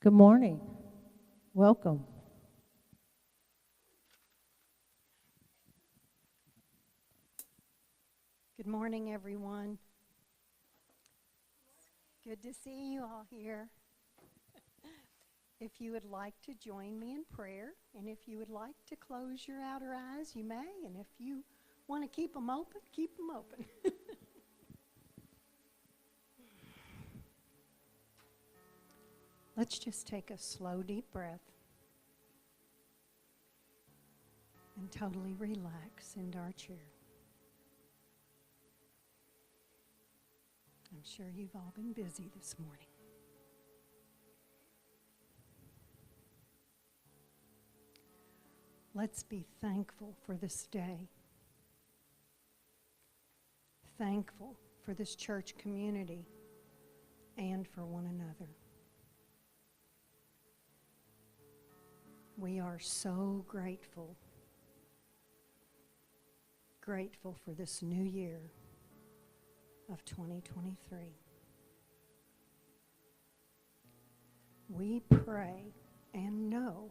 Good morning. Welcome. Good morning, everyone. Good to see you all here. If you would like to join me in prayer, and if you would like to close your outer eyes, you may, and if you want to keep them open, keep them open. Let's just take a slow, deep breath and totally relax into our chair. I'm sure you've all been busy this morning. Let's be thankful for this day. Thankful for this church community and for one another. We are so grateful. Grateful for this new year of 2023. We pray and know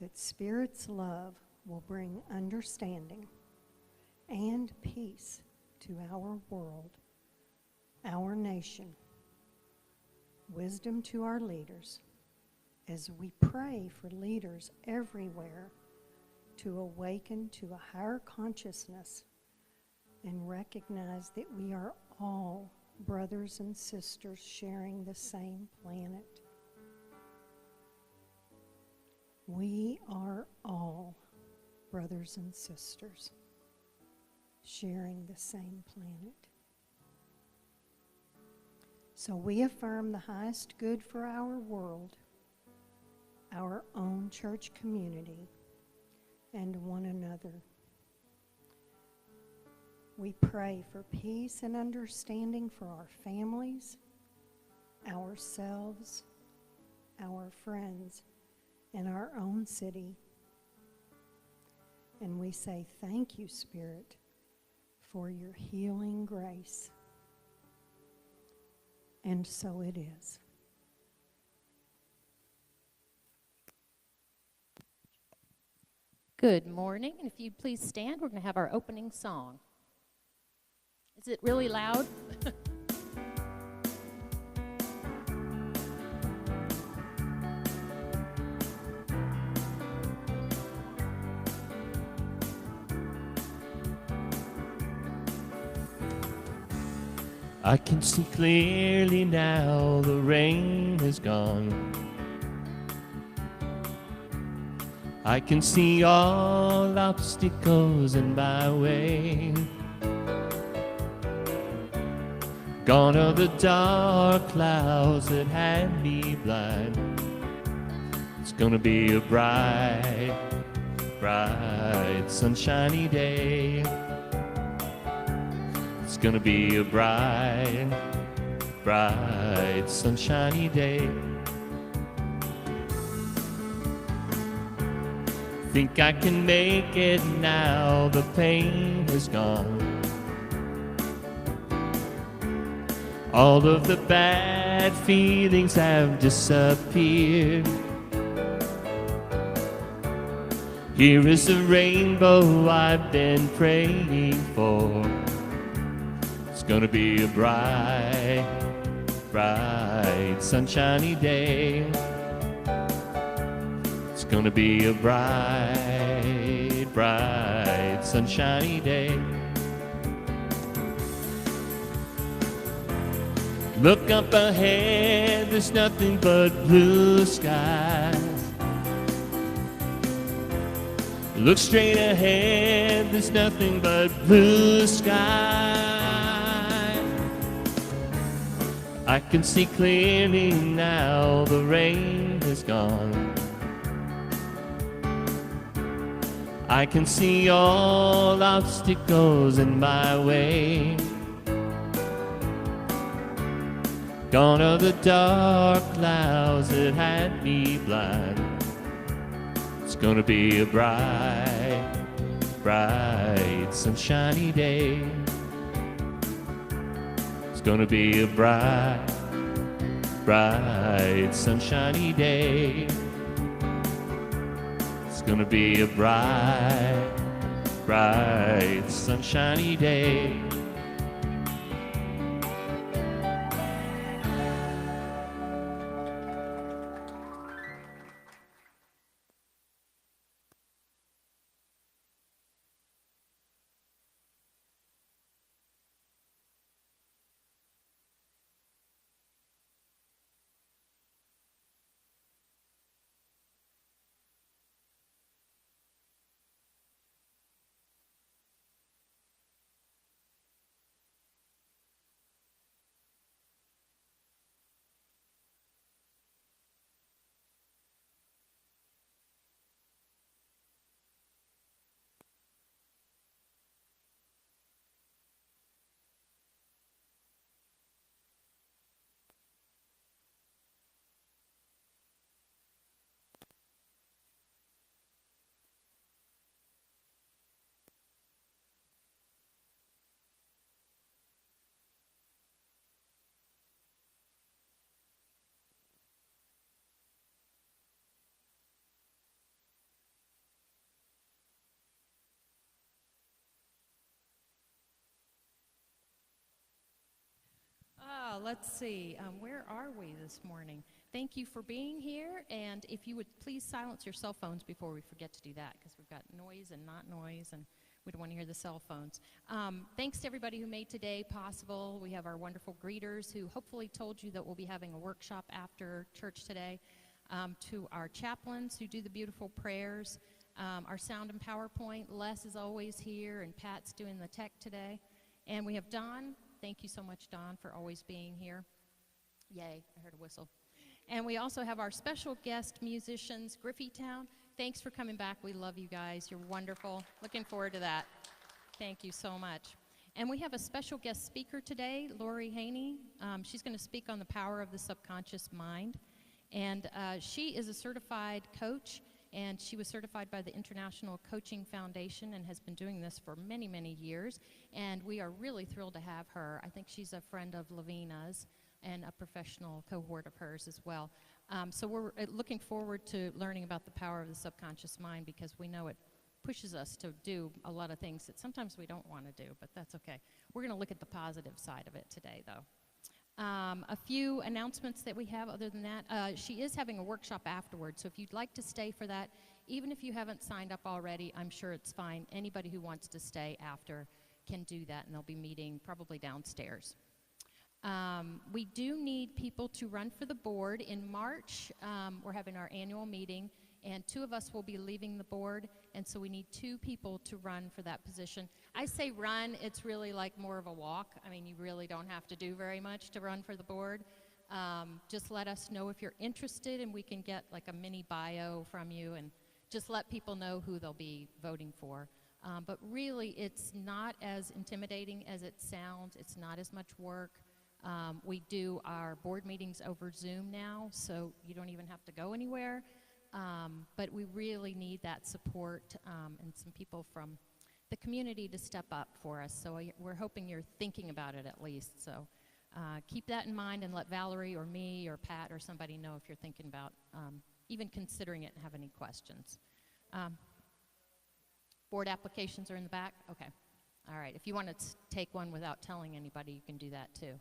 that Spirit's love will bring understanding and peace to our world, our nation, wisdom to our leaders, as we pray for leaders everywhere to awaken to a higher consciousness and recognize that we are all brothers and sisters sharing the same planet. We are all brothers and sisters sharing the same planet. So we affirm the highest good for our world, our own church community, and one another. We pray for peace and understanding for our families, ourselves, our friends, and our own city. And we say thank you, Spirit, for your healing grace. And so it is. Good morning, and if you'd please stand, we're going to have our opening song. Is it really loud? I can see clearly now the rain is gone. I can see all obstacles in my way. Gone are the dark clouds that had me blind. It's gonna be a bright, bright, sunshiny day. It's gonna be a bright, bright, sunshiny day. Think I can make it now, the pain is gone. All of the bad feelings have disappeared. Here is the rainbow I've been praying for. It's gonna be a bright, bright, sunshiny day. It's gonna be a bright, bright, sunshiny day. Look up ahead, there's nothing but blue skies. Look straight ahead, there's nothing but blue skies. I can see clearly now, the rain is gone. I can see all obstacles in my way. Gone are the dark clouds that had me blind. It's gonna be a bright, bright, sunshiny day. It's gonna be a bright, bright, sunshiny day. It's gonna be a bright, bright, sunshiny day. Let's see. Where are we this morning? Thank you for being here, and if you would please silence your cell phones before we forget to do that, because we've got noise and not noise, and we don't want to hear the cell phones. Thanks to everybody who made today possible. We have our wonderful greeters who hopefully told you that we'll be having a workshop after church today. To our chaplains who do the beautiful prayers, our sound and PowerPoint. Les is always here, and Pat's doing the tech today. And we have Don. Thank you so much, Don, for always being here. Yay, I heard a whistle. And we also have our special guest musicians, Griffeytown. Thanks for coming back. We love you guys. You're wonderful. Looking forward to that. Thank you so much. And we have a special guest speaker today, Lori Haney. She's going to speak on the power of the subconscious mind. And she is a certified coach, and she was certified by the International Coaching Foundation and has been doing this for many, many years. And we are really thrilled to have her. I think she's a friend of Lavina's and a professional cohort of hers as well. So we're looking forward to learning about the power of the subconscious mind, because we know it pushes us to do a lot of things that sometimes we don't want to do, but that's okay. We're going to look at the positive side of it today, though. A few announcements that we have other than that. She is having a workshop afterwards, so if you'd like to stay for that, even if you haven't signed up already, I'm sure it's fine. Anybody who wants to stay after can do that, and they'll be meeting probably downstairs. We do need people to run for the board. In March, we're having our annual meeting, and 2 of us will be leaving the board, and so we need 2 people to run for that position. I say run, it's really like more of a walk. I mean, you really don't have to do very much to run for the board. Just let us know if you're interested, and we can get like a mini bio from you, and just let people know who they'll be voting for. But really, it's not as intimidating as it sounds. It's not as much work. We do our board meetings over Zoom now, so you don't even have to go anywhere. But we really need that support and some people from the community to step up for us. So we're hoping you're thinking about it at least. So keep that in mind, and let Valerie or me or Pat or somebody know if you're thinking about even considering it and have any questions. Board applications are in the back? Okay. All right. If you want to take one without telling anybody, you can do that too.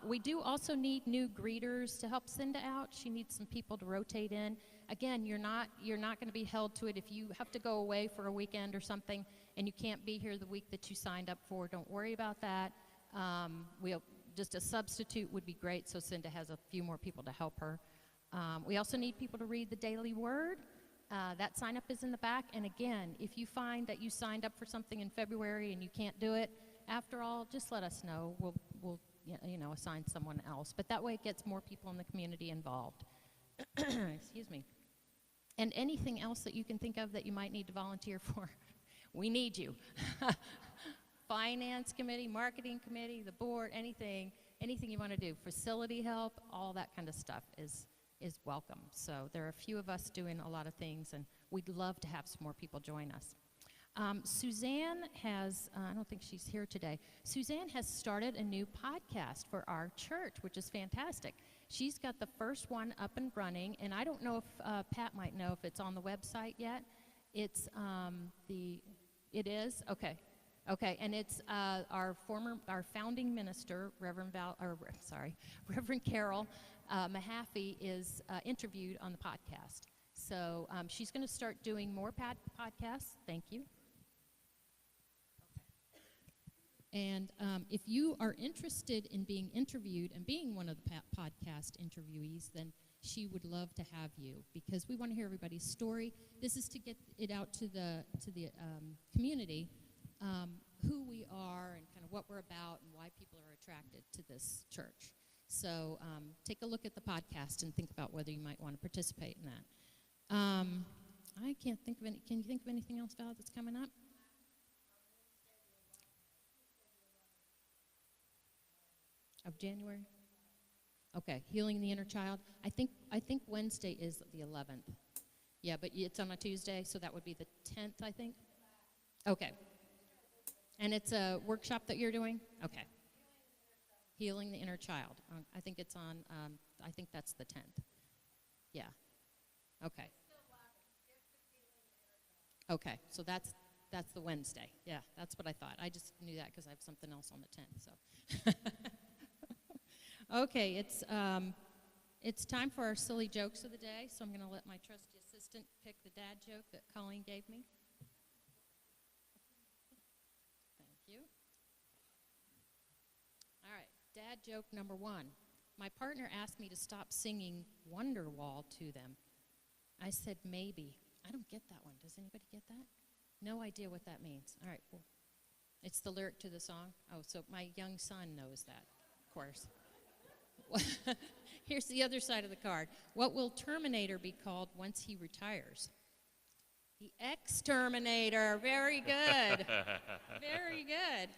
We do also need new greeters to help Cinda out. She needs some people to rotate in. Again, you're not going to be held to it. If you have to go away for a weekend or something and you can't be here the week that you signed up for, don't worry about that. Just a substitute would be great, so Cinda has a few more people to help her. We also need people to read the Daily Word. That sign up is in the back. And again, if you find that you signed up for something in February and you can't do it, after all, just let us know. We'll assign someone else. But that way it gets more people in the community involved. Excuse me. And anything else that you can think of that you might need to volunteer for, we need you. Finance committee, marketing committee, the board, anything you want to do. Facility help, all that kind of stuff is welcome. So there are a few of us doing a lot of things, and we'd love to have some more people join us. Suzanne has, I don't think she's here today. Suzanne has started a new podcast for our church, which is fantastic. She's got the first one up and running, and I don't know if Pat might know if it's on the website yet. It's it is? Okay. Okay, and it's our founding minister, Reverend Carol Mahaffey is interviewed on the podcast. So she's going to start doing more podcasts. Thank you. And if you are interested in being interviewed and being one of the podcast interviewees, then she would love to have you, because we want to hear everybody's story. This is to get it out to the community, who we are and kind of what we're about and why people are attracted to this church. So take a look at the podcast and think about whether you might want to participate in that. I can't think of any. Can you think of anything else, Val, that's coming up? Of January? Okay, Healing the Inner Child. I think Wednesday is the 11th. Yeah, but it's on a Tuesday, so that would be the 10th, I think. Okay. And it's a workshop that you're doing? Okay. Healing the Inner Child. I think it's on, I think that's the 10th. Yeah. Okay. Okay, so that's the Wednesday. Yeah, that's what I thought. I just knew that because I have something else on the 10th, so. Okay, it's time for our silly jokes of the day, so I'm going to let my trusty assistant pick the dad joke that Colleen gave me. Thank you. All right, dad joke number 1. My partner asked me to stop singing Wonderwall to them. I said, maybe. I don't get that one. Does anybody get that? No idea what that means. All right, well, it's the lyric to the song. Oh, so my young son knows that, of course. Here's the other side of the card. What will Terminator be called once he retires? The Exterminator. Very good. Very good.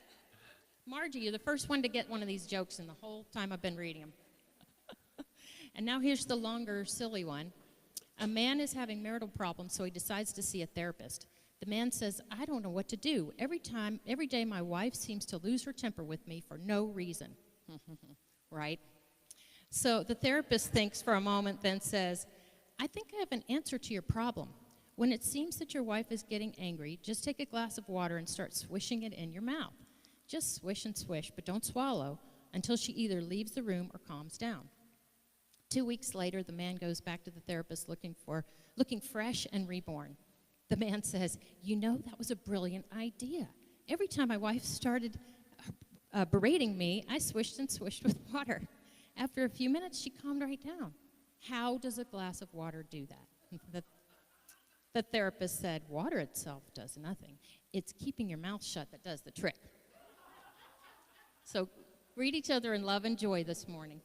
Margie, you're the first one to get one of these jokes in the whole time I've been reading them. And now here's the longer, silly one. A man is having marital problems, so he decides to see a therapist. The man says, I don't know what to do. Every day my wife seems to lose her temper with me for no reason. Right? So the therapist thinks for a moment, then says, I think I have an answer to your problem. When it seems that your wife is getting angry, just take a glass of water and start swishing it in your mouth. Just swish and swish, but don't swallow until she either leaves the room or calms down. 2 weeks later, the man goes back to the therapist looking fresh and reborn. The man says, you know, that was a brilliant idea. Every time my wife started berating me, I swished and swished with water. After a few minutes, she calmed right down. How does a glass of water do that? The therapist said, water itself does nothing. It's keeping your mouth shut that does the trick. So greet each other in love and joy this morning.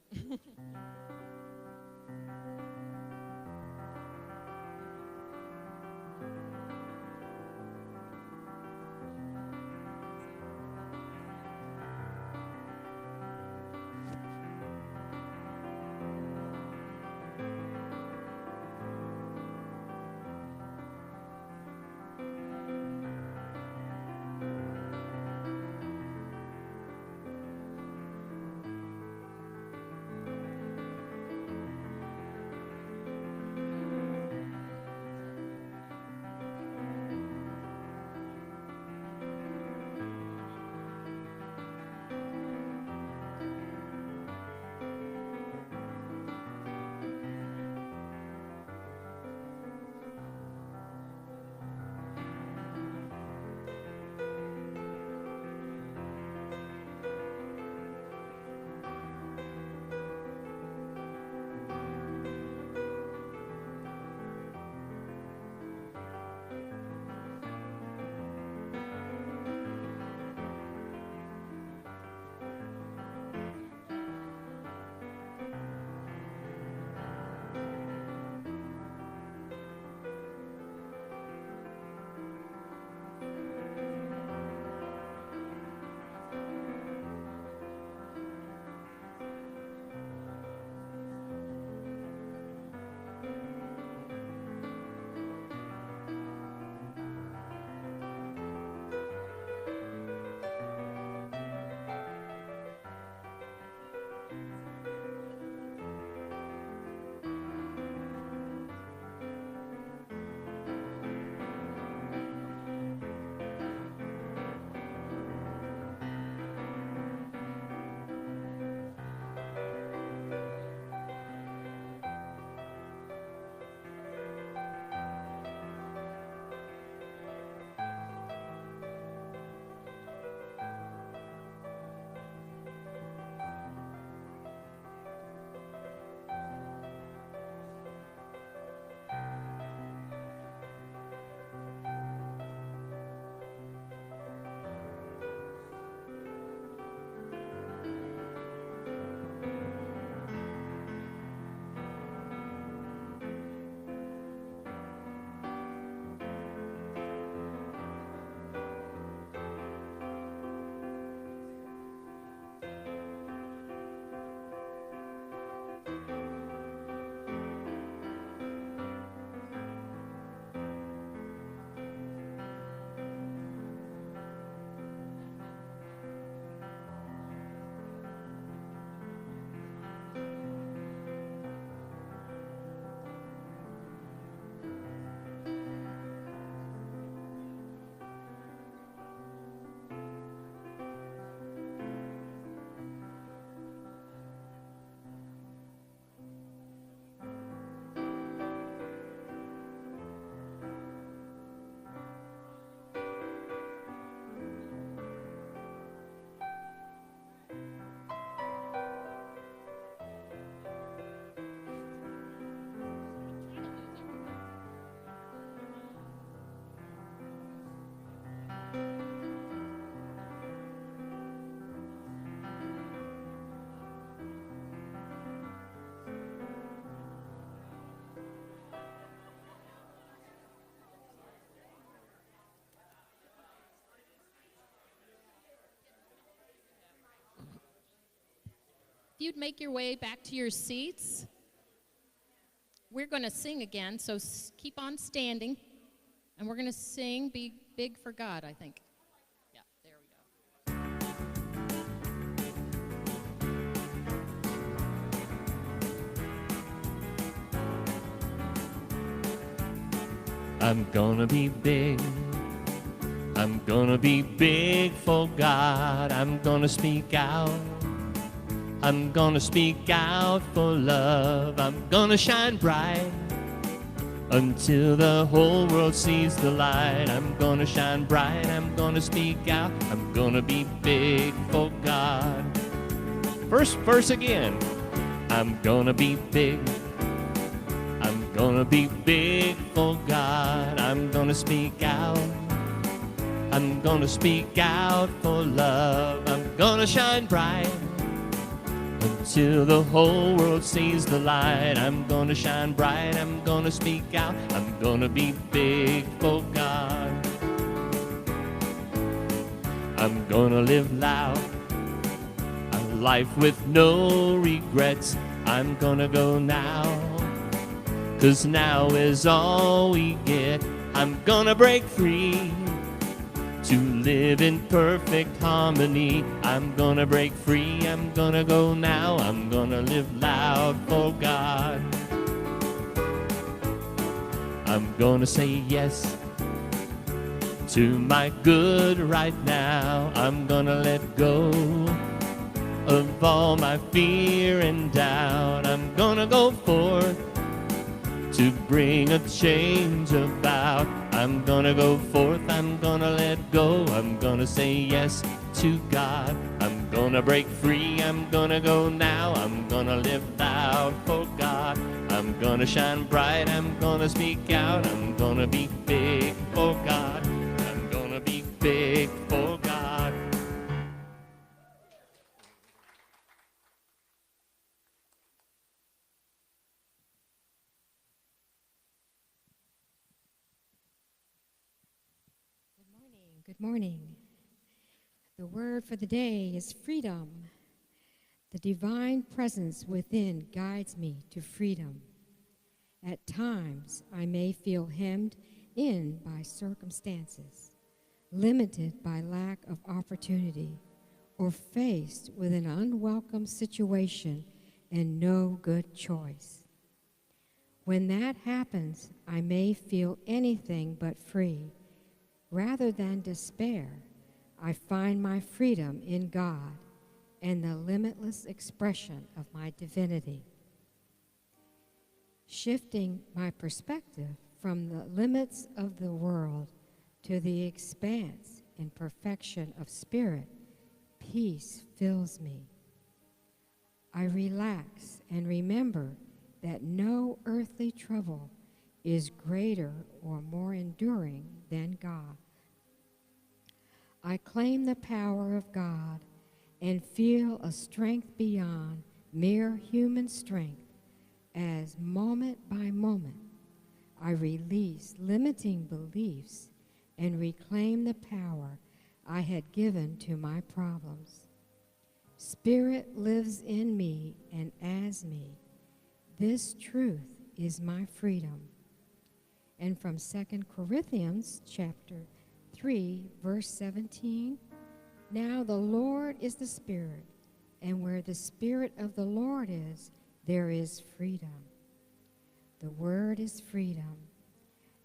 you'd make your way back to your seats. We're going to sing again, so keep on standing. And we're going to sing Be Big for God, I think. Yeah, there we go. I'm gonna be big. I'm gonna be big for God. I'm gonna speak out. I'm gonna speak out for love. I'm gonna shine bright until the whole world sees the light. I'm gonna shine bright. I'm gonna speak out. I'm gonna be big for God. First verse again. I'm gonna be big. I'm gonna be big for God. I'm gonna speak out. I'm gonna speak out for love. I'm gonna shine bright until the whole world sees the light. I'm gonna shine bright. I'm gonna speak out. I'm gonna be big for God. I'm gonna live loud, a life with no regrets. I'm gonna go now, 'cause now is all we get. I'm gonna break free to live in perfect harmony. I'm gonna break free, I'm gonna go now. I'm gonna live loud for God. I'm gonna say yes to my good right now. I'm gonna let go of all my fear and doubt. I'm gonna go forth to bring a change about. I'm gonna go forth, I'm gonna let go. I'm gonna say yes to God. I'm gonna break free, I'm gonna go now. I'm gonna live loud for God. I'm gonna shine bright, I'm gonna speak out. I'm gonna be big for God. I'm gonna be big for God. Good morning. The word for the day is freedom. The divine presence within guides me to freedom. At times, I may feel hemmed in by circumstances, limited by lack of opportunity, or faced with an unwelcome situation and no good choice. When that happens, I may feel anything but free. Rather than despair, I find my freedom in God and the limitless expression of my divinity. Shifting my perspective from the limits of the world to the expanse and perfection of spirit, peace fills me. I relax and remember that no earthly trouble is greater or more enduring than God. I claim the power of God and feel a strength beyond mere human strength as moment by moment I release limiting beliefs and reclaim the power I had given to my problems. Spirit lives in me and as me. This truth is my freedom. And from 2 Corinthians chapter 3, verse 17, now the Lord is the Spirit, and where the Spirit of the Lord is, there is freedom. The word is freedom.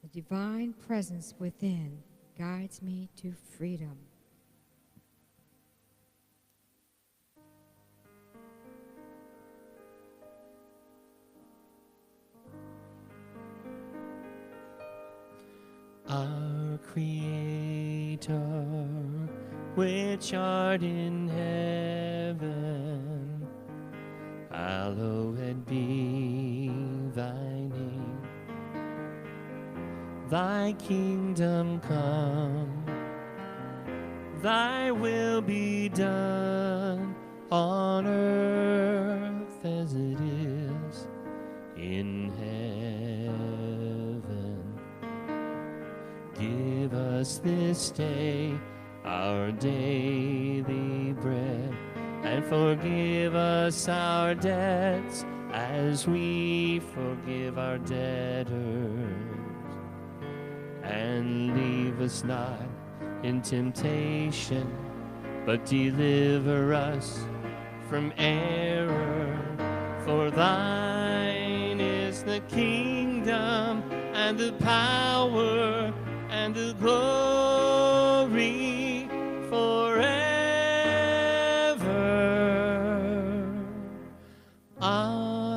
The divine presence within guides me to freedom. Our Creator, which art in heaven, hallowed be thy name. Thy kingdom come, thy will be done on earth as it is in heaven. Give us this day our daily bread, and forgive us our debts as we forgive our debtors. And leave us not in temptation, but deliver us from error. For thine is the kingdom and the power and the glory forever. Amen.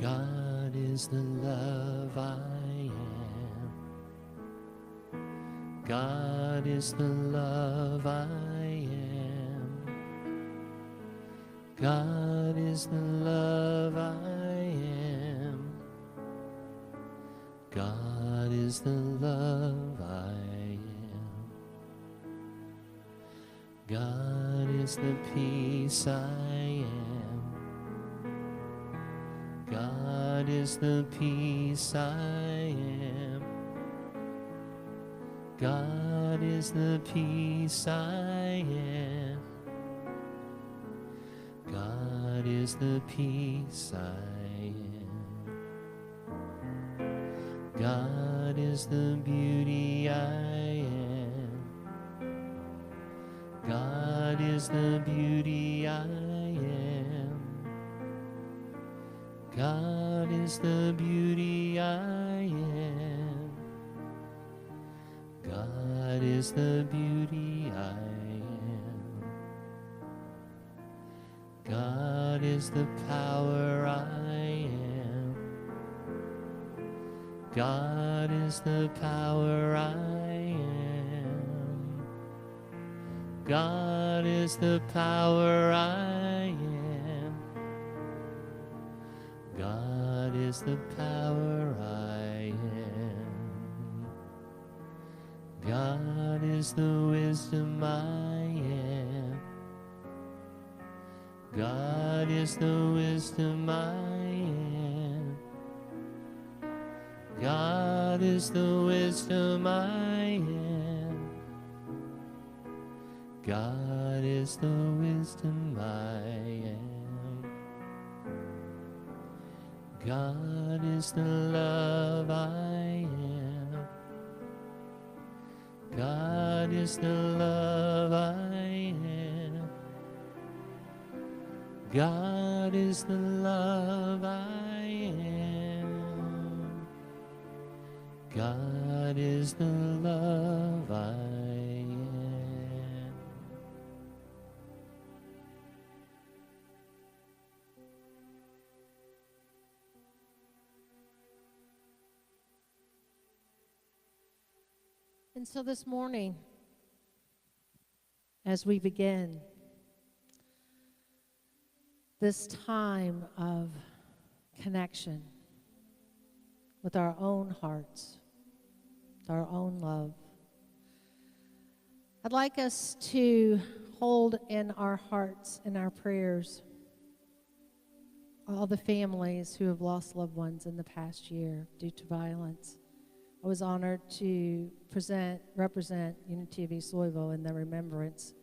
God is the love I am. God is the love I am. God is the love I am. God is the love I am. God is the peace I am. God is the peace I am. God is the peace I am. God is the peace I am. God is the beauty I am. God is the beauty I am. God is the beauty I am. God is the beauty I am. God is the power I am. God is the power I am. God is the power I am. God is the power I am. God is the wisdom I am. God is the wisdom I am. God is the wisdom I am. God is the wisdom I am. God is the love I am. God is the love I am. God is the love I am. God is the love I am. And so this morning, as we begin this time of connection with our own hearts, our own love, I'd like us to hold in our hearts and our prayers all the families who have lost loved ones in the past year due to violence. I was honored to represent Unity of East Louisville in the remembrance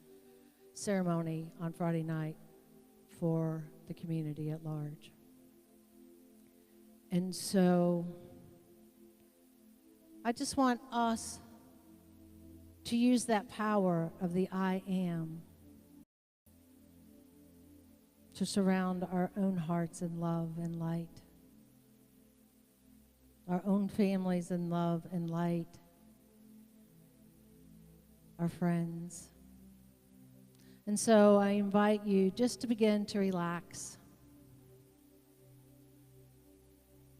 ceremony on Friday night for the community at large. And so I just want us to use that power of the I am to surround our own hearts in love and light, our own families in love and light, our friends. And so I invite you just to begin to relax,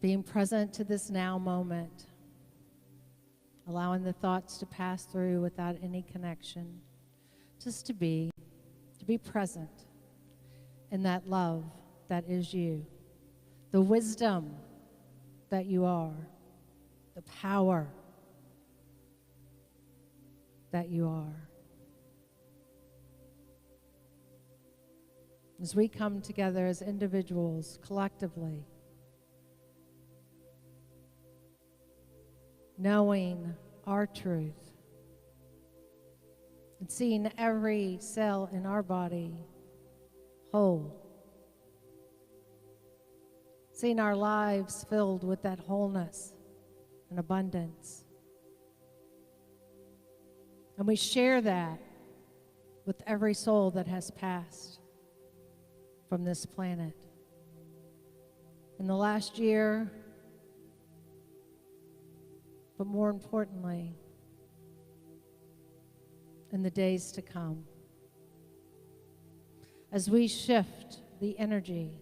being present to this now moment, allowing the thoughts to pass through without any connection. just to be present in that love that is you, the wisdom that you are, the power that you are. As we come together as individuals, collectively, knowing our truth, and seeing every cell in our body whole, seeing our lives filled with that wholeness and abundance. And we share that with every soul that has passed from this planet. In the last year, but more importantly, in the days to come, as we shift the energy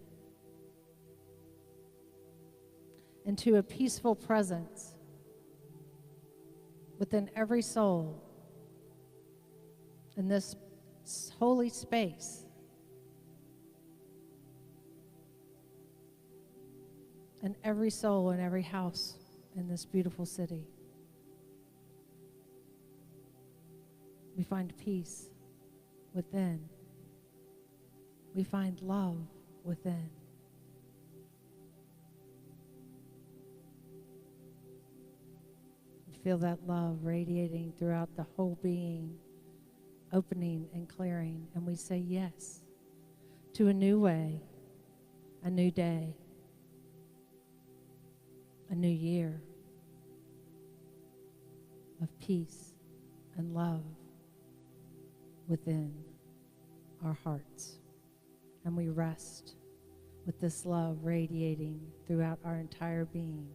into a peaceful presence within every soul in this holy space, and every soul in every house in this beautiful city. We find peace within. We find love within. We feel that love radiating throughout the whole being, opening and clearing, and we say yes to a new way, a new day, a new year of peace and love within our hearts. And we rest with this love radiating throughout our entire being.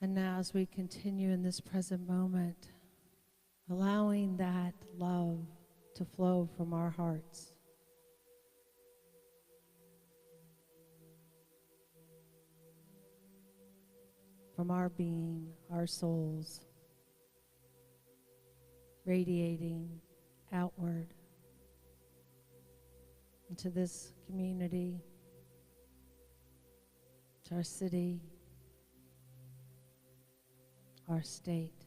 And now as we continue in this present moment, allowing that love to flow from our hearts, from our being, our souls, radiating outward into this community, to our city, our state,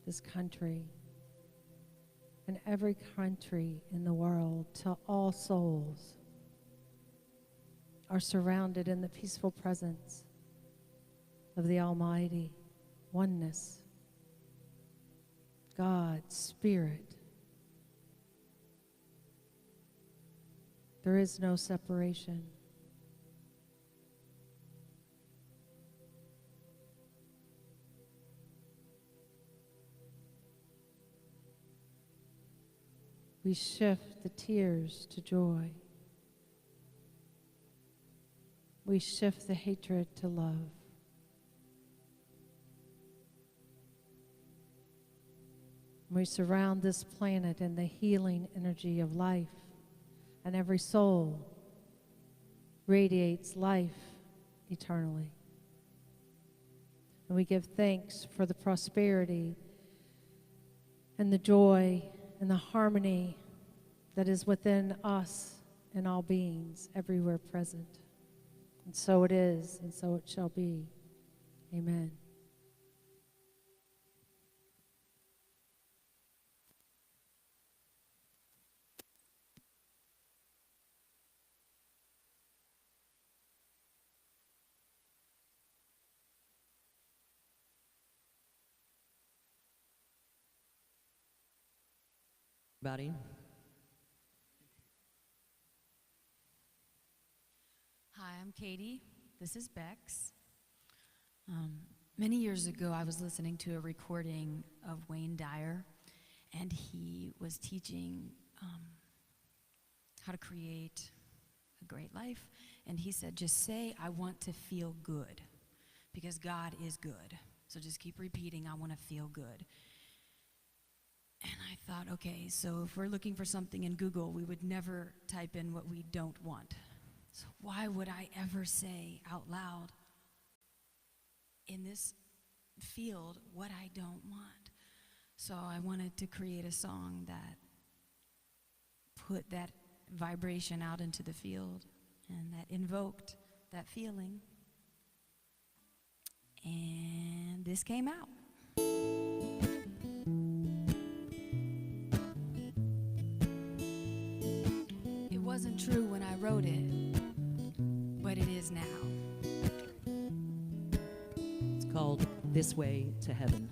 this country, and every country in the world, till all souls are surrounded in the peaceful presence of the Almighty, oneness, God, Spirit. There is no separation. We shift the tears to joy. We shift the hatred to love. We surround this planet in the healing energy of life, and every soul radiates life eternally. And we give thanks for the prosperity and the joy and the harmony that is within us and all beings everywhere present. And so it is, and so it shall be. Amen. Everybody. Hi, I'm Katie. This is Bex. Many years ago, I was listening to a recording of Wayne Dyer, and he was teaching how to create a great life. And he said, just say, I want to feel good, because God is good. So just keep repeating, I want to feel good. And I thought, okay, so if we're looking for something in Google, we would never type in what we don't want. So why would I ever say out loud in this field what I don't want? So I wanted to create a song that put that vibration out into the field and that invoked that feeling. And this came out. It wasn't true when I wrote it, but it is now. It's called This Way to Heaven.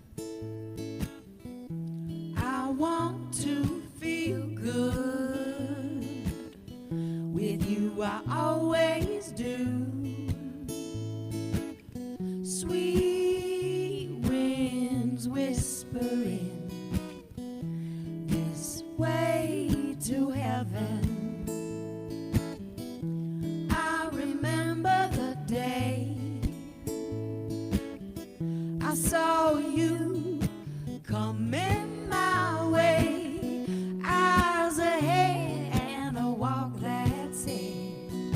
I want to feel good. With you I always do. Sweet winds whispering this way to heaven. I remember the day I saw you coming my way, eyes ahead and a walk that said,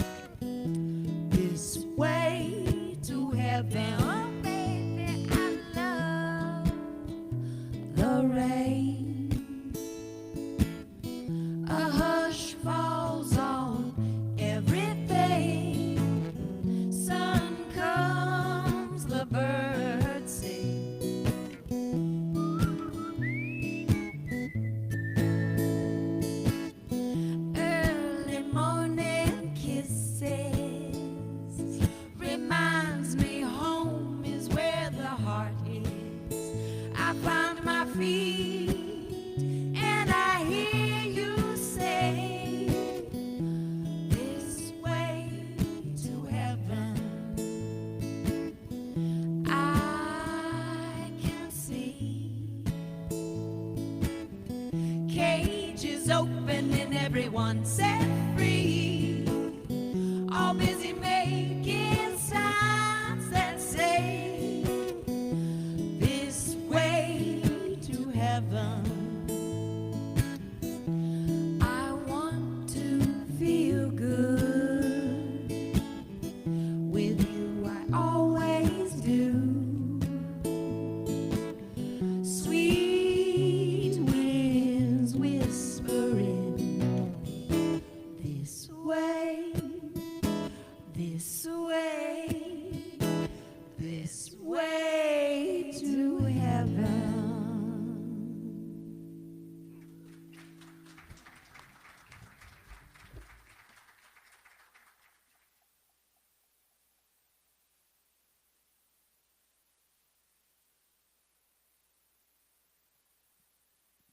this way to heaven. Oh, baby, I love the rain. A hush falls on everything. Sun comes, the birds sing. Early morning kisses reminds me home is where the heart is. I find my feet and I hear you say, this way to heaven. I can see cages open and everyone set free, all busy making signs that say, this way to heaven. I want to feel good. With you I always do. Sweet winds whispering this way, this way, this way to heaven.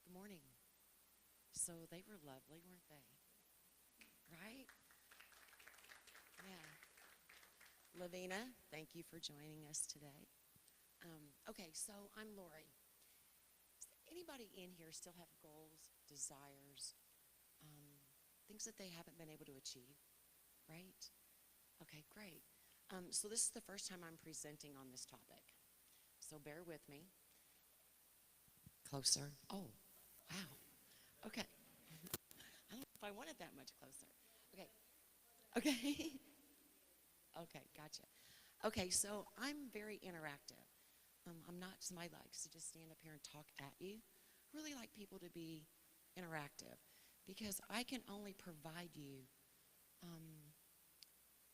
Good morning. So they were lovely, weren't they? Right? Yeah. Lavina, thank you for joining us today. Okay, so I'm Lori. Does anybody in here still have goals, desires, things that they haven't been able to achieve? Right? Okay, great. So this is the first time I'm presenting on this topic. So bear with me. Closer. Oh, wow. Okay. I don't know if I want it that much closer. Okay. Okay. Okay, gotcha. Okay, so I'm very interactive. I'm not somebody that likes to just stand up here and talk at you. I really like people to be interactive because I can only provide you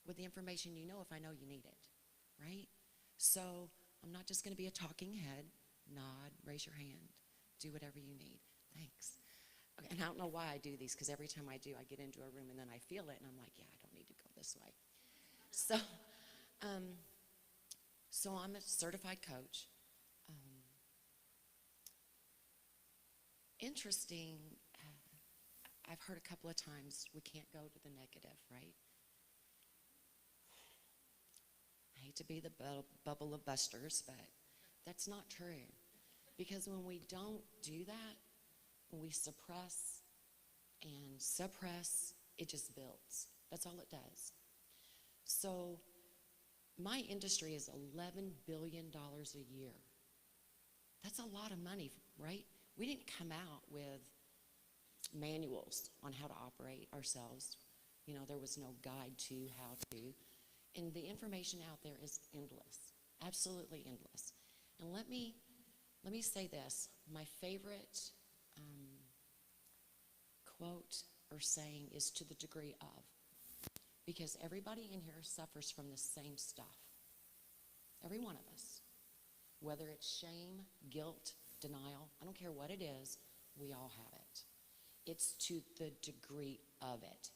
with the information you know if I know you need it, right? So I'm not just going to be a talking head. Nod, raise your hand, do whatever you need. Thanks. Okay, and I don't know why I do these because every time I do, I get into a room and then I feel it and I'm like, yeah, I don't need to go this way. So, so I'm a certified coach. Interesting, I've heard a couple of times we can't go to the negative, right? I hate to be the bubble of busters, but that's not true. Because when we don't do that, when we suppress and suppress, it just builds. That's all it does. So my industry is $11 billion a year. That's a lot of money, right? We didn't come out with manuals on how to operate ourselves. You know, there was no guide to how to. And the information out there is endless, absolutely endless. And let me say this. My favorite quote or saying is to the degree of. Because everybody in here suffers from the same stuff. Every one of us. Whether it's shame, guilt, denial, I don't care what it is, we all have it. It's to the degree of it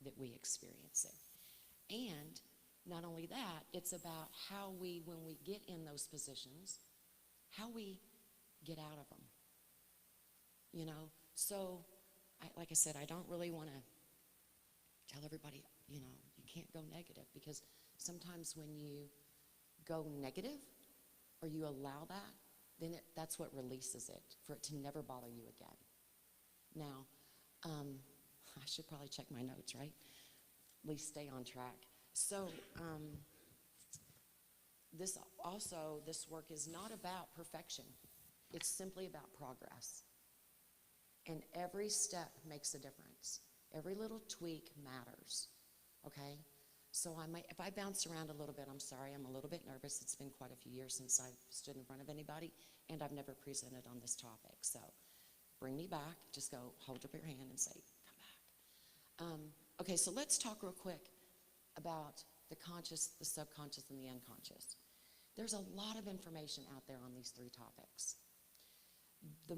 that we experience it. And not only that, it's about how we, when we get in those positions, how we get out of them. You know, so like I said, I don't really want to tell everybody, you know, you can't go negative because sometimes when you go negative or you allow that, then that's what releases it, for it to never bother you again. Now, I should probably check my notes, right? At least stay on track. So this work is not about perfection. It's simply about progress. And every step makes a difference. Every little tweak matters, okay? So if I bounce around a little bit, I'm sorry, I'm a little bit nervous. It's been quite a few years since I've stood in front of anybody, and I've never presented on this topic. So bring me back. Just go hold up your hand and say, come back. Okay, so let's talk real quick about the conscious, the subconscious, and the unconscious. There's a lot of information out there on these three topics. The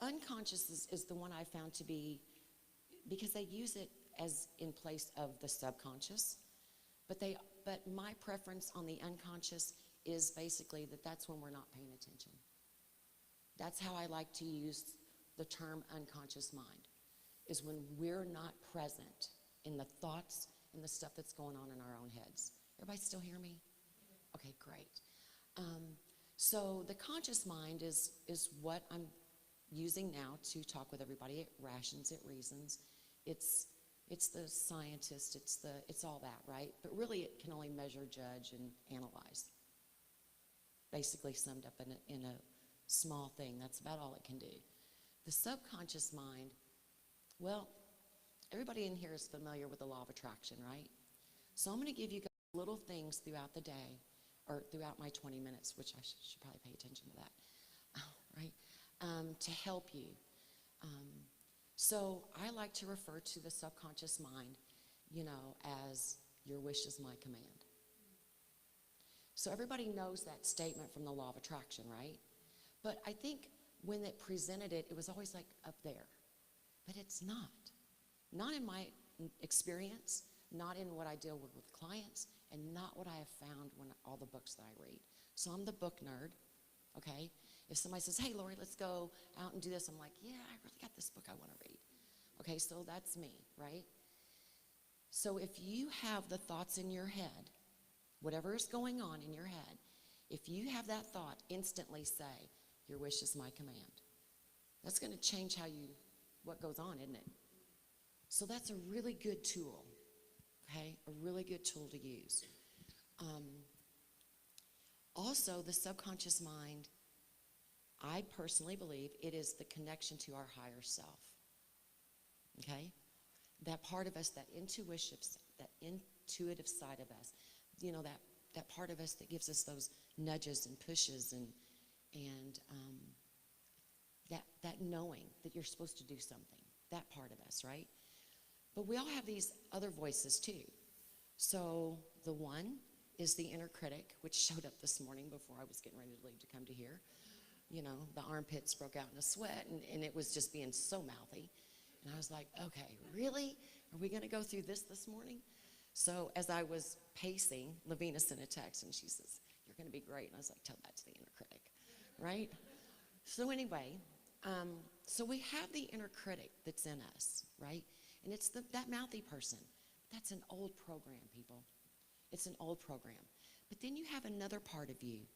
unconscious is the one I found to be, because they use it as in place of the subconscious, but my preference on the unconscious is basically that's when we're not paying attention. That's how I like to use the term unconscious mind, is when we're not present in the thoughts and the stuff that's going on in our own heads. Everybody still hear me? Okay, great. So the conscious mind is what I'm using now to talk with everybody. It rations, it reasons. It's the scientist, it's all that, right? But really it can only measure, judge, and analyze. Basically summed up in a small thing. That's about all it can do. The subconscious mind, well, everybody in here is familiar with the law of attraction, right? So I'm going to give you guys little things throughout the day, or throughout my 20 minutes, which I should probably pay attention to that, right? To help you. So I like to refer to the subconscious mind, you know, as your wish is my command. So everybody knows that statement from the law of attraction, right? But I think when it presented it, it was always like up there. But it's not. Not in my experience, not in what I deal with clients, and not what I have found when all the books that I read. So I'm the book nerd, okay? If somebody says, hey, Lori, let's go out and do this, I'm like, yeah, I really got this book I want to read. Okay, so that's me, right? So if you have the thoughts in your head, whatever is going on in your head, if you have that thought, instantly say, your wish is my command. That's going to change what goes on, isn't it? So that's a really good tool, okay? A really good tool to use. Also, the subconscious mind, I personally believe it is the connection to our higher self, okay? that part of us, that intuitive side of us, you know, that part of us that gives us those nudges and pushes and that knowing that you're supposed to do something, that part of us, right? But we all have these other voices too. So the one is the inner critic, which showed up this morning before I was getting ready to leave to come to here. You know, the armpits broke out in a sweat, and it was just being so mouthy. And I was like, okay, really? Are we going to go through this morning? So as I was pacing, Lavina sent a text, and she says, you're going to be great. And I was like, tell that to the inner critic, right? So anyway, so we have the inner critic that's in us, right? And it's that mouthy person. That's an old program, people. It's an old program. But then you have another part of you,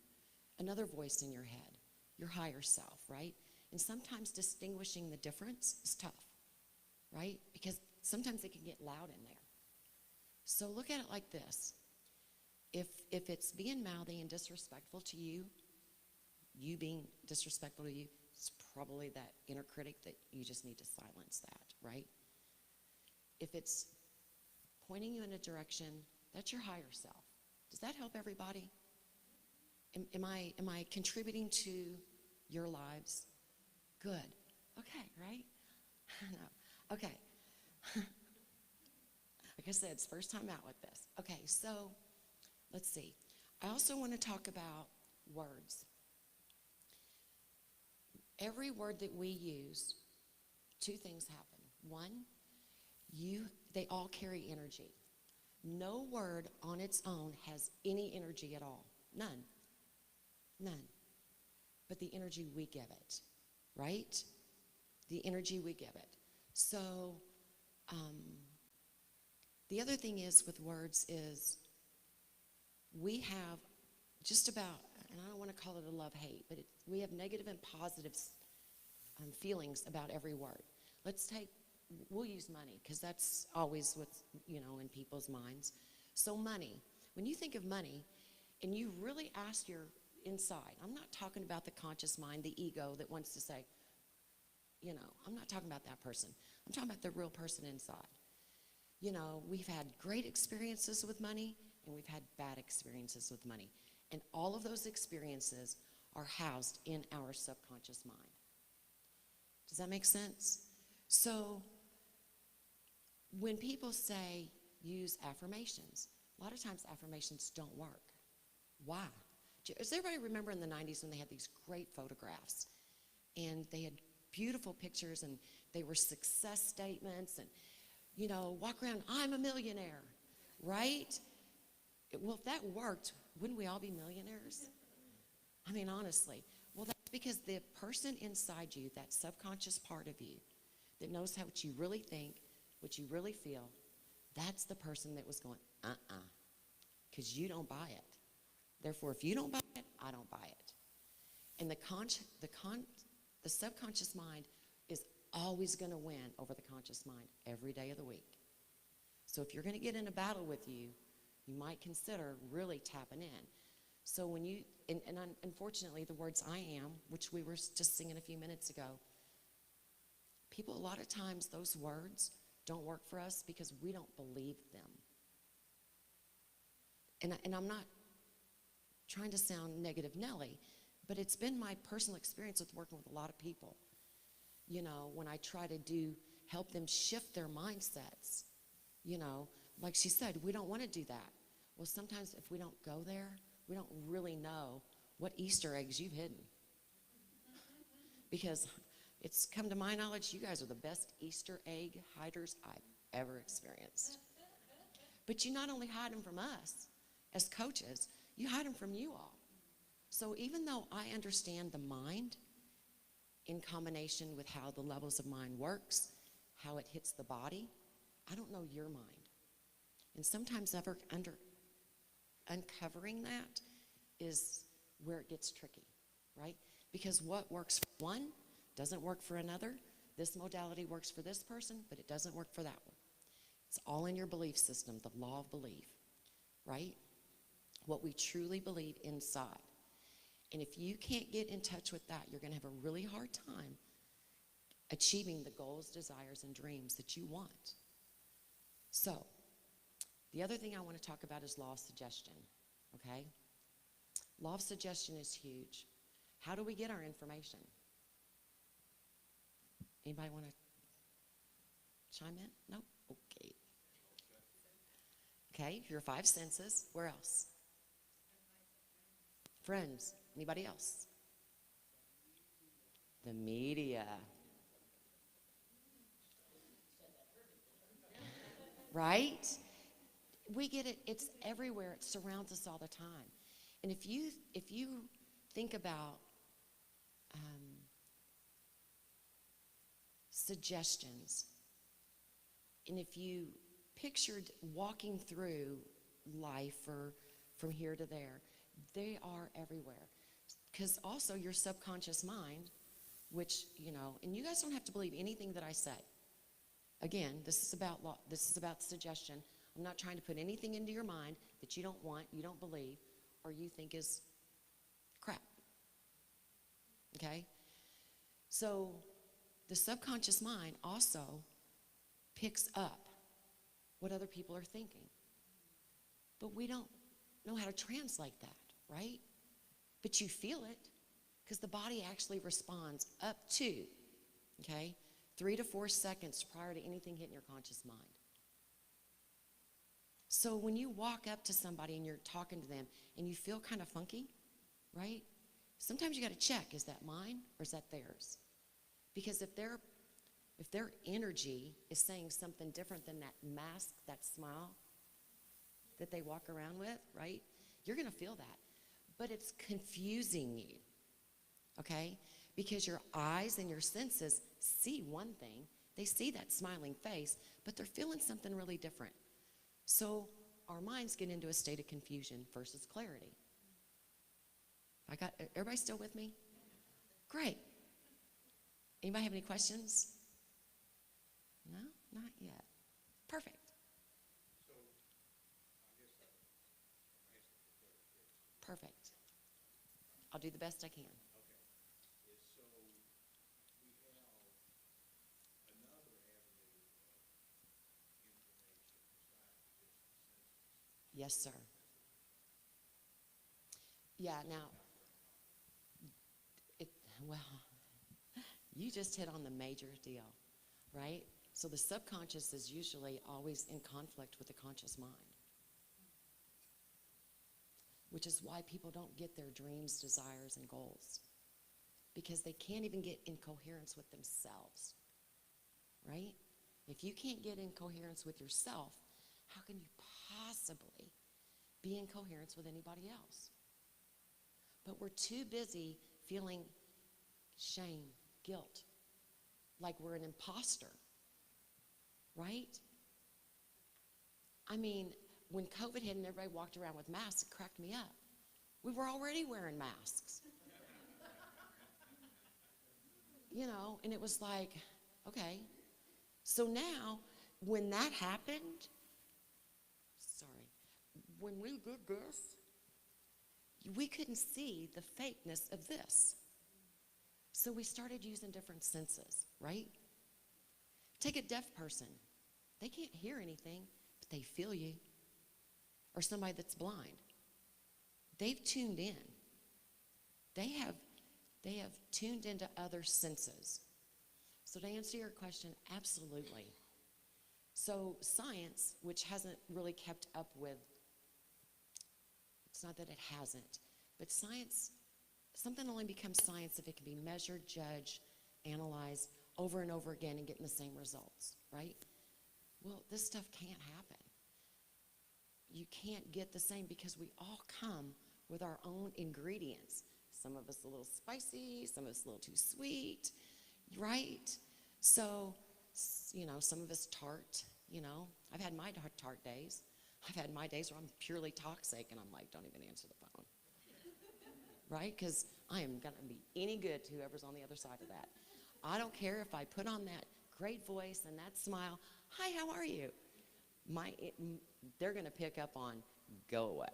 another voice in your head, your higher self, right? And sometimes distinguishing the difference is tough, right? Because sometimes it can get loud in there. So look at it like this. If it's being mouthy and disrespectful to you, you being disrespectful to you, it's probably that inner critic that you just need to silence that, right? If it's pointing you in a direction, that's your higher self. Does that help everybody? Am I contributing to your lives? Good. Okay, right? No. Okay. Like I said, it's first time out with this. Okay, so let's see. I also want to talk about words. Every word that we use, two things happen. One, they all carry energy. No word on its own has any energy at all. None. None. But the energy we give it, right? The energy we give it. So, the other thing is with words is we have just about, and I don't want to call it a love-hate, but we have negative and positive feelings about every word. We'll use money because that's always what's, in people's minds. So money, when you think of money and you really ask your inside, I'm not talking about the conscious mind, the ego that wants to say, I'm not talking about that person. I'm talking about the real person inside. We've had great experiences with money and we've had bad experiences with money. And all of those experiences are housed in our subconscious mind. Does that make sense? So when people say use affirmations, a lot of times affirmations don't work. Why? Does everybody remember in the 90s when they had these great photographs and they had beautiful pictures and they were success statements and, walk around, I'm a millionaire, right? Well, if that worked, wouldn't we all be millionaires? I mean, honestly. Well, that's because the person inside you, that subconscious part of you that knows what you really think, what you really feel, that's the person that was going, because you don't buy it. Therefore, if you don't buy it, I don't buy it. And the subconscious mind is always going to win over the conscious mind every day of the week. So if you're going to get in a battle with you, you might consider really tapping in. So when you, and unfortunately the words I am, which we were just singing a few minutes ago, people, a lot of times those words don't work for us because we don't believe them. And I'm not trying to sound negative Nelly, but it's been my personal experience with working with a lot of people. When I try to help them shift their mindsets, like she said, we don't want to do that. Well, sometimes if we don't go there, we don't really know what Easter eggs you've hidden. Because it's come to my knowledge, you guys are the best Easter egg hiders I've ever experienced. But you not only hide them from us as coaches, you hide them from you all. So even though I understand the mind in combination with how the levels of mind works, how it hits the body, I don't know your mind. And sometimes uncovering that is where it gets tricky, right? Because what works for one doesn't work for another. This modality works for this person, but it doesn't work for that one. It's all in your belief system, the law of belief, right? What we truly believe inside. And if you can't get in touch with that, you're going to have a really hard time achieving the goals, desires, and dreams that you want. So, the other thing I want to talk about is law of suggestion, okay? Law of suggestion is huge. How do we get our information? Anybody want to chime in? No? Okay. Okay, your five senses. Where else? Friends. Anybody else? The media. Right? We get it. It's everywhere. It surrounds us all the time. And if you think about suggestions, and if you pictured walking through life or from here to there, they are everywhere. Because also your subconscious mind, which, you know, and you guys don't have to believe anything that I say. Again, this is about law, this is about suggestion. I'm not trying to put anything into your mind that you don't want, you don't believe, or you think is crap. Okay? So the subconscious mind also picks up what other people are thinking. But we don't know how to translate that, right? But you feel it because the body actually responds up to, okay, 3 to 4 seconds prior to anything hitting your conscious mind. So when you walk up to somebody and you're talking to them and you feel kind of funky, right? Sometimes you got to check, is that mine or is that theirs? Because if their energy is saying something different than that mask, that smile that they walk around with, right? You're going to feel that. But it's confusing you, okay? Because your eyes and your senses see one thing. They see that smiling face, but they're feeling something really different. So our minds get into a state of confusion versus clarity. Everybody still with me? Great. Anybody have any questions? No? Not yet. Perfect. Perfect. I'll do the best I can. Yes, sir. Yeah, now, you just hit on the major deal, right? So the subconscious is usually always in conflict with the conscious mind, which is why people don't get their dreams, desires, and goals, because they can't even get in coherence with themselves, right? If you can't get in coherence with yourself, how can you possibly be in coherence with anybody else? But we're too busy feeling shame, guilt, like we're an imposter, right? I mean, when COVID hit and everybody walked around with masks, it cracked me up. We were already wearing masks. You know, and it was like, okay. So now, when that happened, when we did this, we couldn't see the fakeness of this. So we started using different senses, right? Take a deaf person. They can't hear anything, but they feel you. Or somebody that's blind. They've tuned in. They have tuned into other senses. So to answer your question, absolutely. So science, which hasn't really kept up with, it's not that it hasn't, but science, something only becomes science if it can be measured, judged, analyzed over and over again and getting the same results, right? Well, this stuff can't happen. You can't get the same because we all come with our own ingredients. Some of us a little spicy, some of us a little too sweet, right? So, you know, some of us tart, you know. I've had my tart days. I've had my days where I'm purely toxic and I'm like, don't even answer the phone. Right? Because I am going to be any good to whoever's on the other side of that. I don't care if I put on that great voice and that smile. Hi, how are you? They're going to pick up on, go away.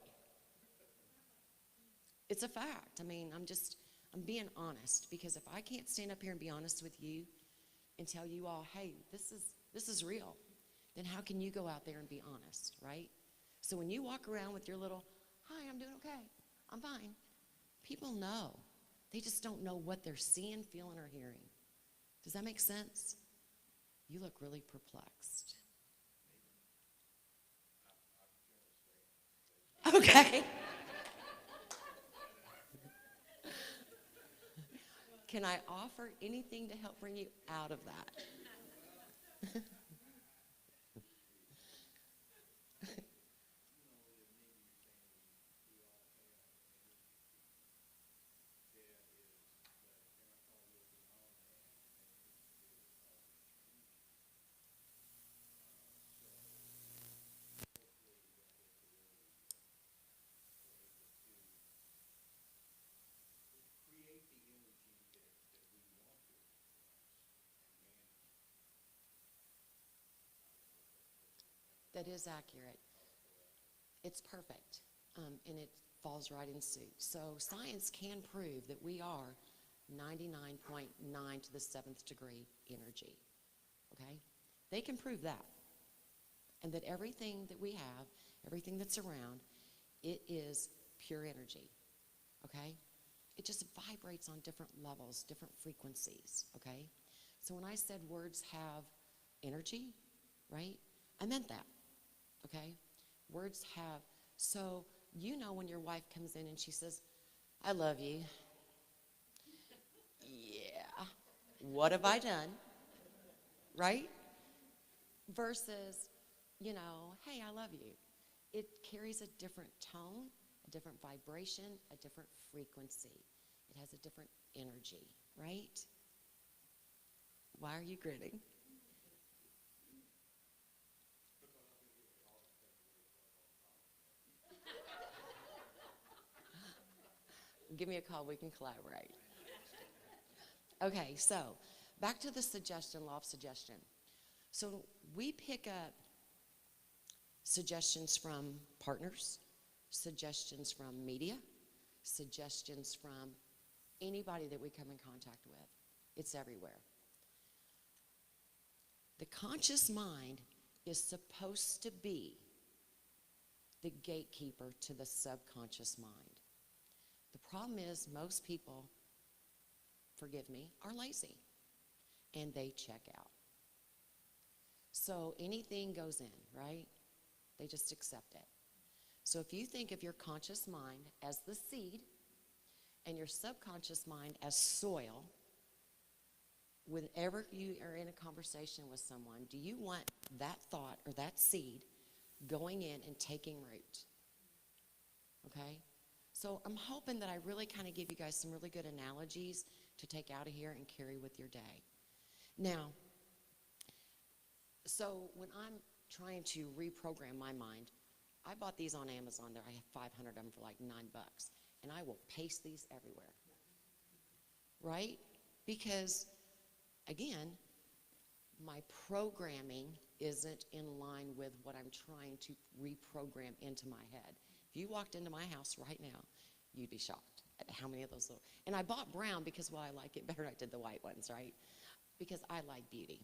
It's a fact. I mean, I'm being honest, because if I can't stand up here and be honest with you and tell you all, hey, this is real. then how can you go out there and be honest, right? So when you walk around with your little, hi, I'm doing okay, I'm fine, people know. They just don't know what they're seeing, feeling, or hearing. Does that make sense? You look really perplexed. Okay. Can I offer anything to help bring you out of that? That is accurate. It's perfect, and it falls right in suit. So science can prove that we are 99.9 to the 7th degree energy, okay? They can prove that. And that everything that we have, everything that's around, it is pure energy, okay? It just vibrates on different levels, different frequencies, okay? So when I said words have energy, right, I meant that, okay? Words have, so you know when your wife comes in and she says, I love you. Yeah, what have I done, right? Versus, you know, hey, I love you. It carries a different tone, a different vibration, a different frequency. It has a different energy, right? Why are you grinning? Give me a call, we can collaborate. Okay, so back to the suggestion, law of suggestion. So we pick up suggestions from partners, suggestions from media, suggestions from anybody that we come in contact with. It's everywhere. The conscious mind is supposed to be the gatekeeper to the subconscious mind. The problem is most people, forgive me, are lazy and they check out. So anything goes in, right? They just accept it. So if you think of your conscious mind as the seed and your subconscious mind as soil, whenever you are in a conversation with someone, do you want that thought or that seed going in and taking root? Okay? So I'm hoping that I really kind of give you guys some really good analogies to take out of here and carry with your day. Now, so when I'm trying to reprogram my mind, I bought these on Amazon. There, I have 500 of them for like $9, and I will paste these everywhere, right? Because, again, my programming isn't in line with what I'm trying to reprogram into my head. If you walked into my house right now, you'd be shocked at how many of those little, and I bought brown because, well, I like it better. I did the white ones, right? Because I like beauty,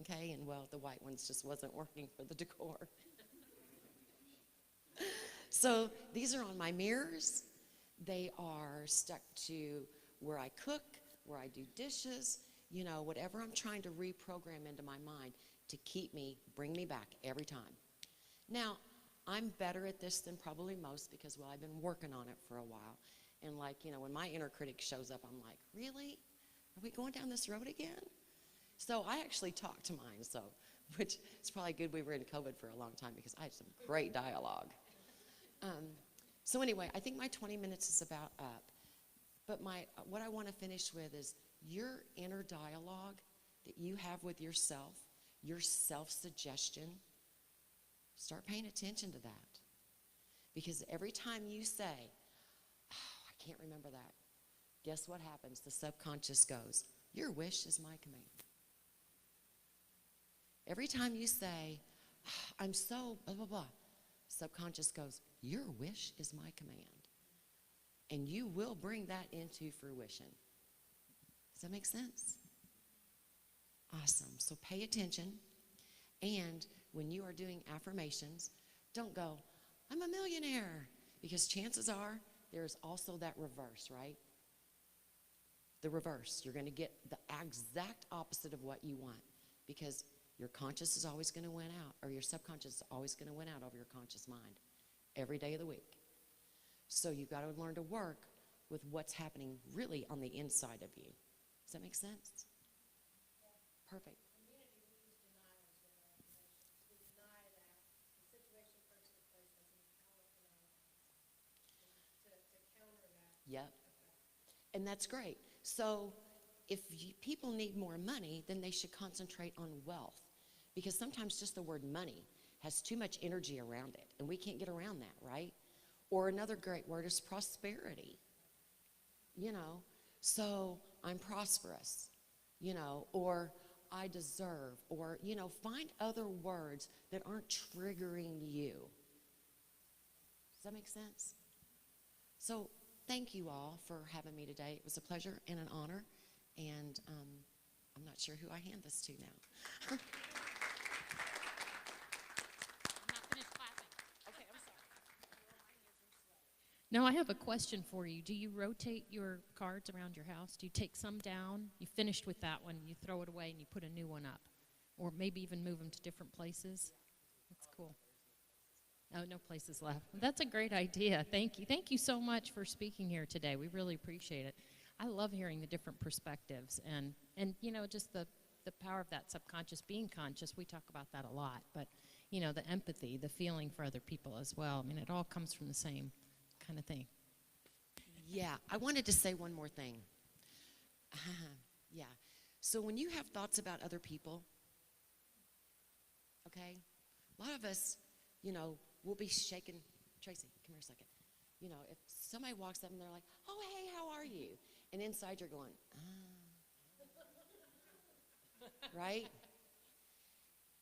okay? And, well, the white ones just wasn't working for the decor. So these are on my mirrors. They are stuck to where I cook, where I do dishes, you know, whatever I'm trying to reprogram into my mind to keep me, bring me back every time. Now, I'm better at this than probably most because, well, I've been working on it for a while. And, like, you know, when my inner critic shows up, I'm like, really? Are we going down this road again? So I actually talk to mine, so, which is probably good we were in COVID for a long time because I had some great dialogue. So anyway, I think my 20 minutes is about up. But what I want to finish with is your inner dialogue that you have with yourself, your self-suggestion. Start paying attention to that. Because every time you say, oh, I can't remember that, guess what happens? The subconscious goes, your wish is my command. Every time you say, oh, I'm so blah, blah, blah, subconscious goes, your wish is my command. And you will bring that into fruition. Does that make sense? Awesome. So pay attention and when you are doing affirmations, don't go, I'm a millionaire, because chances are there's also that reverse, right? The reverse. You're going to get the exact opposite of what you want, because your conscious is always going to win out, or your subconscious is always going to win out over your conscious mind every day of the week. So you've got to learn to work with what's happening really on the inside of you. Does that make sense? Perfect. Yep. And that's great. So if people need more money, then they should concentrate on wealth. Because sometimes just the word money has too much energy around it, and we can't get around that, right? Or another great word is prosperity. You know, so I'm prosperous, you know, or I deserve, or, you know, find other words that aren't triggering you. Does that make sense? So thank you all for having me today. It was a pleasure and an honor, and I'm not sure who I hand this to now. No, I have a question for you. Do you rotate your cards around your house? Do you take some down? You finished with that one, you throw it away, and you put a new one up? Or maybe even move them to different places? That's cool. Oh, no places left. That's a great idea. Thank you. Thank you so much for speaking here today. We really appreciate it. I love hearing the different perspectives and you know, just the power of that subconscious being conscious. We talk about that a lot. But, you know, the empathy, the feeling for other people as well. I mean, it all comes from the same kind of thing. Yeah, I wanted to say one more thing. Yeah. So when you have thoughts about other people, okay, a lot of us, you know, we'll be shaking. Tracy, come here a second. You know, if somebody walks up and they're like, oh, hey, how are you? And inside you're going, right?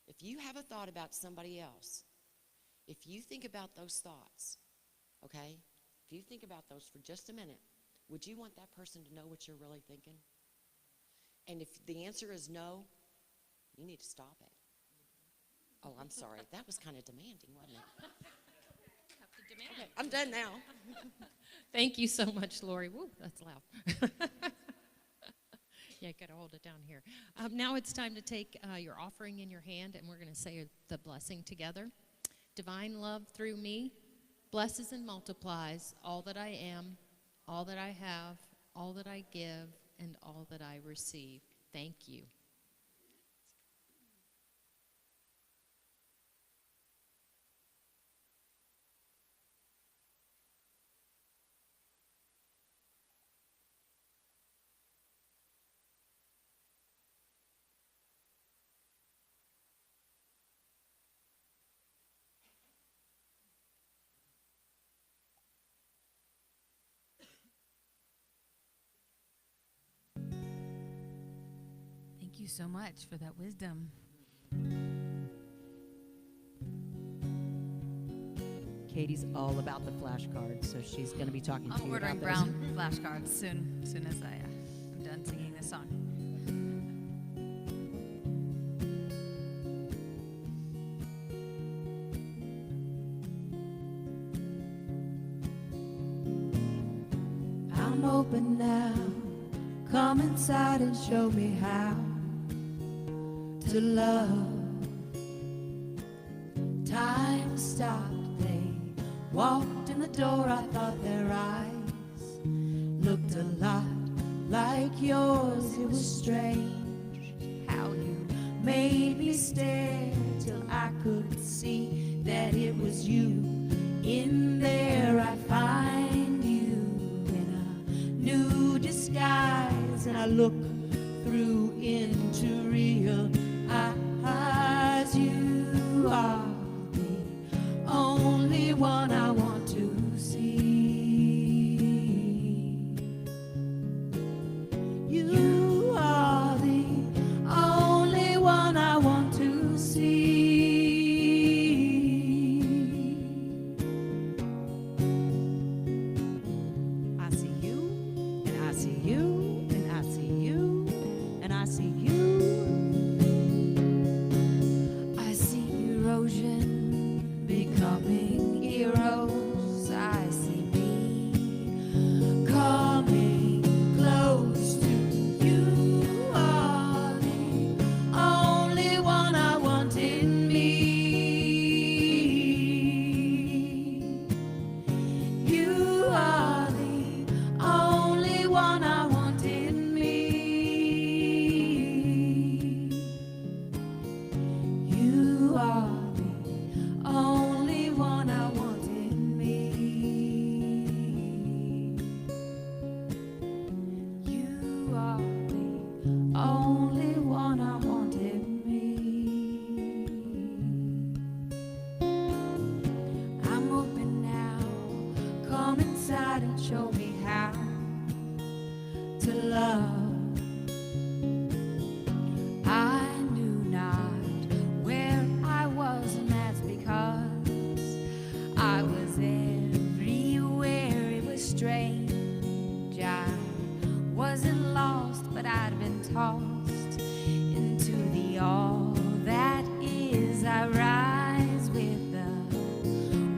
If you have a thought about somebody else, if you think about those thoughts, okay, if you think about those for just a minute, would you want that person to know what you're really thinking? And if the answer is no, you need to stop it. Oh, I'm sorry. That was kind of demanding, wasn't it? Okay, I'm done now. Thank you so much, Lori. Woo, that's loud. Yeah, got to hold it down here. Now it's time to take your offering in your hand, and we're going to say the blessing together. Divine love through me blesses and multiplies all that I am, all that I have, all that I give, and all that I receive. Thank you. Thank you so much for that wisdom. Katie's all about the flashcards, so she's going to be talking to I'm you ordering about those. brown flashcards soon as I'm done singing this song. I'm open now. Come inside and show me how to love. Time stopped. They walked in the door. I thought their eyes looked a lot like yours. It was strange how you made me stare till I could see that it was you. In there I find you in a new disguise, and I look through into real eyes. You are the only one I want to see. You are the only one I want to see. I see you, and I see you, and I see you. inside and show me how to love. I knew not where I was, and that's because I was everywhere. It was strange. I wasn't lost, but I'd been tossed into the all that is. I rise with the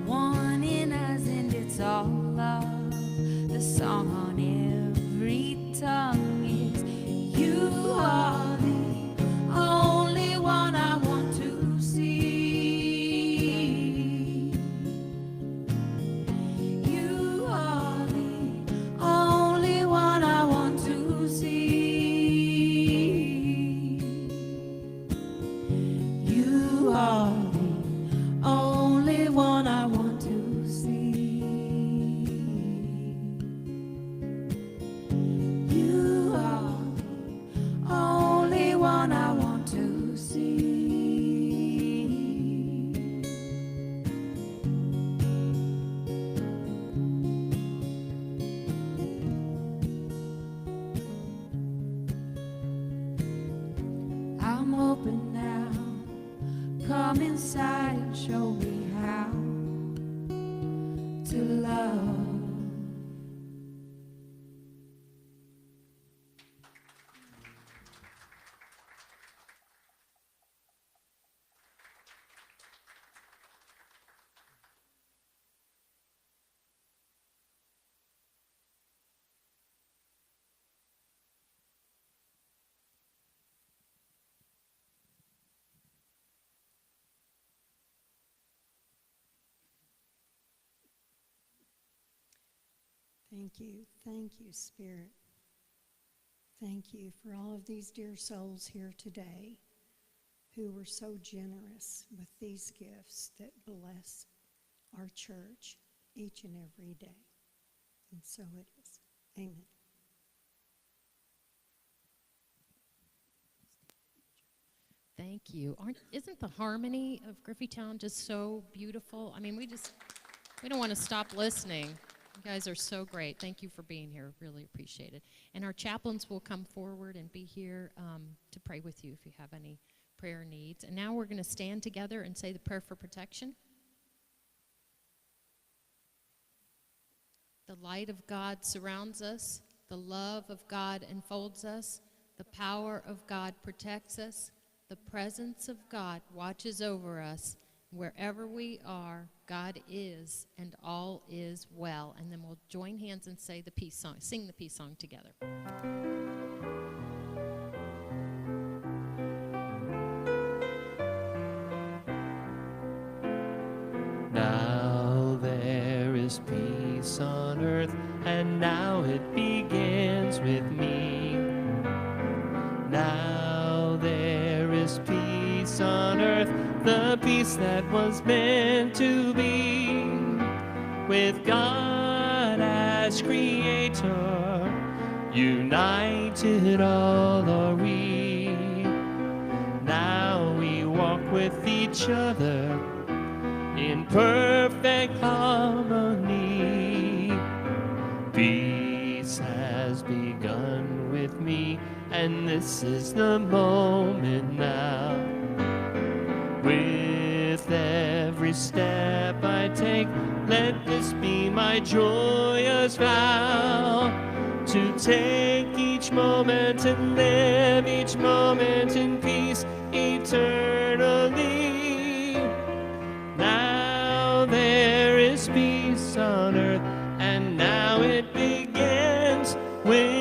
one in us, and it's all love. The song on every tongue is you are the only one I want to see. You are the only one I want to see. You are the only one I want to see. You are the only one I want to see. I'm open now. Come inside and show me how to love. Thank you, Spirit. Thank you for all of these dear souls here today who were so generous with these gifts that bless our church each and every day. And so it is. Amen. Thank you. Isn't the harmony of Griffeytown just so beautiful? I mean, we don't want to stop listening. You guys are so great. Thank you for being here. Really appreciate it. And our chaplains will come forward and be here to pray with you if you have any prayer needs. And now we're going to stand together and say the prayer for protection. The light of God surrounds us. The love of God enfolds us. The power of God protects us. The presence of God watches over us. Wherever we are, God is, and all is well. And then we'll join hands and say the peace song, sing the peace song together. Now there is peace on earth, and now it begins with me. Now there is peace on earth, the peace that was meant to be. With God as creator, united all are we. Now we walk with each other in perfect harmony. Peace has begun with me, and this is the moment now. With every step I take, let this be my joyous vow, to take each moment and live each moment in peace eternally. Now there is peace on earth, and now it begins with